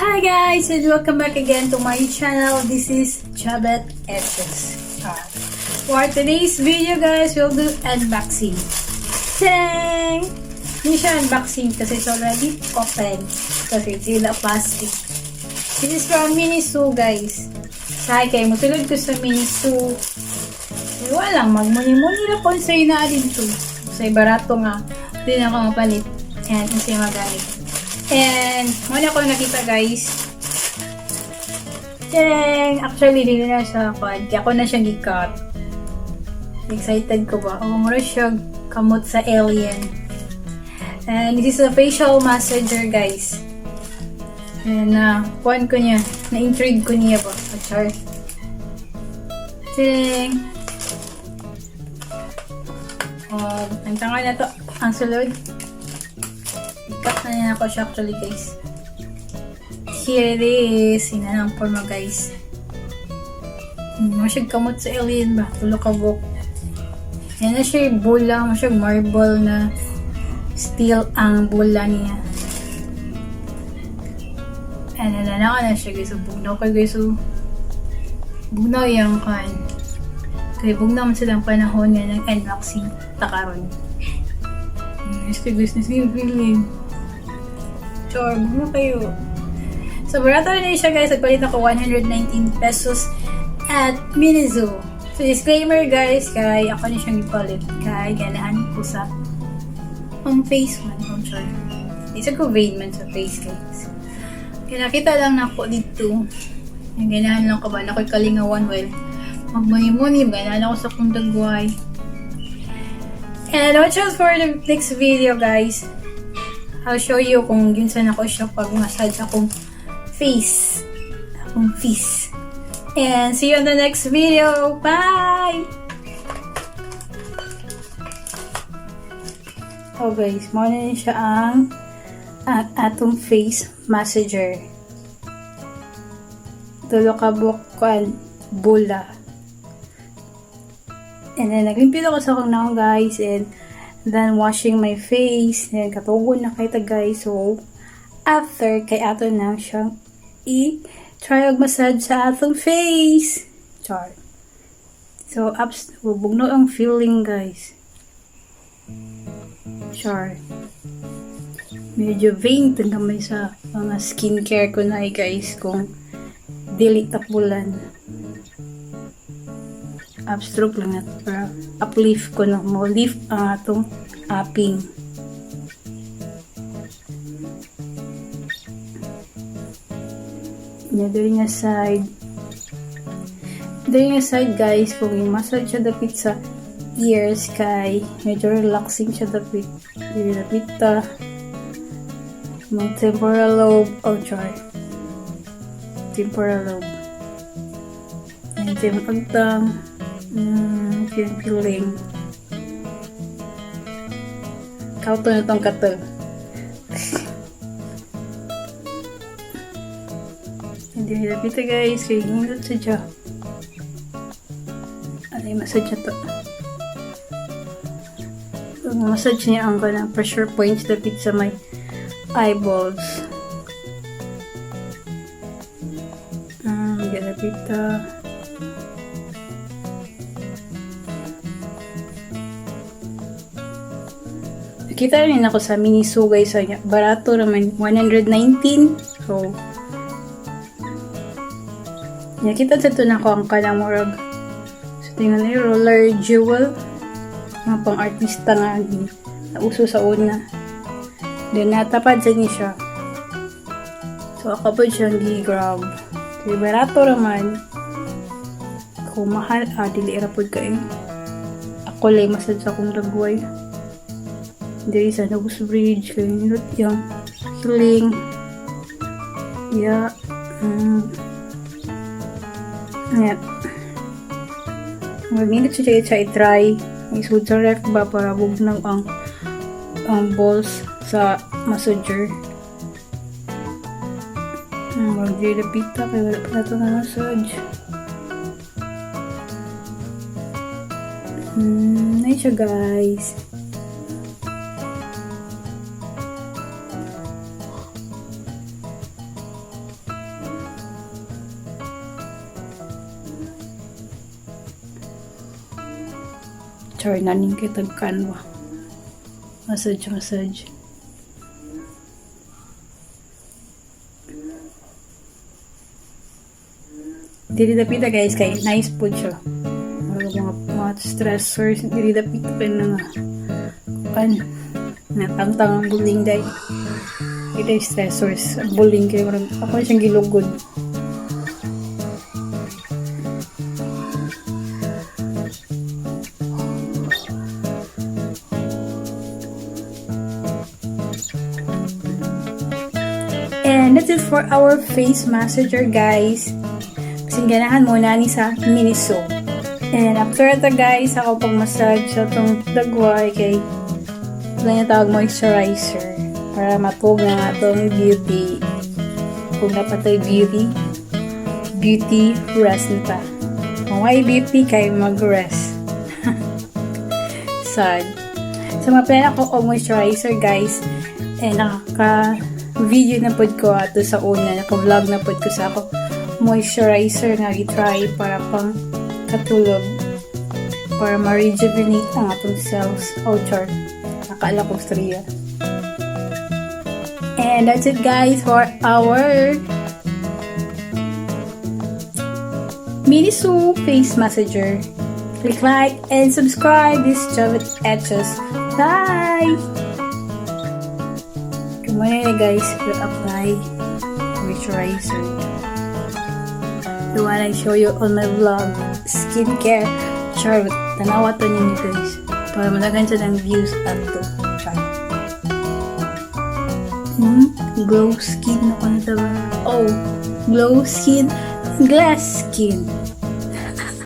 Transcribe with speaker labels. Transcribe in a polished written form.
Speaker 1: Hi guys, and welcome back again to my channel. This is Chabet Edges. For today's video guys, we'll do unboxing. Tadang! Hindi siya unboxing kasi it's already open. Kasi it's in a plastic. This is from Miniso guys. Sabi kayo, matulog ko sa Miniso. Walang magmuni-muni na po sa inaalin to. Kasi barato nga. Hindi na ako mapalit. And kasi magalit. And muna ko nakita guys. Tadang! Actually, hindi na siya quad. Ako na siya gikat. Excited ko ba? Mura siya kamot sa alien. And this is a facial massager guys. And kuhan ko niya. Na-intrigue ko niya ba? Achar. Tadang! Ang tanga na to. Ang sulod. Ikat na niya ako siya actually guys. Here it is. Inanang forma guys. Masyag kamot sa alien ba? Tulo ka book. Yan na siya bola. Masyag marble na steel ang bola niya. And nananaw na siya guys. So, bugnaw ka guys. So, bugnaw yung kan. Kaya bugnaw man silang panahon nga ng unboxing takaron. Gusto yung feeling. Chor, bugnaw kayo. So, barato na siya guys. Nagpalit ako 119 pesos at Miniso. So, disclaimer guys, kay ako na siyang ipalit. Kay ganahan ko sa on face man. I'm sure. Isa ko vein man sa face guys. Kaya nakita lang na ako dito. Yung ganahan lang ko ba? Ako'y kalingawan well. Magmuni-muni. Ganahan ako sa kong dagway. And watch out for the next video guys. I'll show you kung yun saan ako siya pag-massage akong face. Akong face. And see you on the next video. Bye! Oh guys, muna siya ang atong face massager. Tulo ka bukan bola. And then naglimpyo ako sa akong naong guys, and then washing my face, and katugon na kita guys. So after kay ato na siyang try og massage sa atong face. Char. So ups, bugno ang feeling guys. Char. Medyo vain gamay sa mga skincare ko na guys kung dili tapulan. Upstroke lang at para uplift ko na mo lift ang atong upping. Dali nga side. Dali nga side guys, kung i-massage siya dapit sa ears kay medyo relaxing siya dapit. Dapit ta mga temporal lobe. Oh, char. Temporal lobe. And then pagtang feeling. Kauto na itong kato. Hindi nilapit guys. Kaya hindot sa dyan. Alay, massage na to. Massage niya ang kanang pressure points dapit sa may eyeballs. Nilapit ta. Nakita rin ako sa Miniso guys. Barato naman. 119. So, nakita sa ito na ko ang kanang murag. So, tingnan na yung roller jewel. Mga pang artista nga. Nauso sa una. Then, natapad sa niya siya. So, ako po siyang gi-grab. So, barato naman. Kung mahal, dili rapod ka eh. Ako lang massage akong dagway. There is a nose bridge. Kaya nilot yung healing. Yeah. Yeah. Mag-minute siya i-try. Isud sa ref ba para bugnaw ang balls sa massager. Mag-dilapita kaya wala pa na ito na massage. Nice siya guys. Char naning kitag kanwa. Massage. Dili dapita guys kay nice po siya. Mga stressors dili dapita pa na nga. Natangtang ang bullying day. Ito yung stressors. Ang bullying kayo. Ako siyang gilugod. And that's it for our face massager guys. Kasing ganahan muna ni sa Miniso. And after ito guys, ako pang massage sa itong dagway kay ito niya tawag moisturizer para matug na nga itong beauty. Kung dapat ay beauty rest nita. Kung ay beauty kay mag-rest. Sad. So ma-plan ako o moisturizer guys. And nakaka-video na pod ko ato sa una. Naka-vlog na pod ko sa ako moisturizer nga i-try para pang katulog. Para ma-rejuvenate ang atong cells. Char. Nakala ko striya. And that's it guys for our Miniso face massager. Click like and subscribe. This is Chabet Etches. Bye! Kumaya guys, we'll apply moisturizer. The one I show you on my vlog, skincare. Charlotte, tanawa to ninyo guys. Para malagan siya ng views ato. Glow skin ako na diba? Oh, glow skin, glass skin.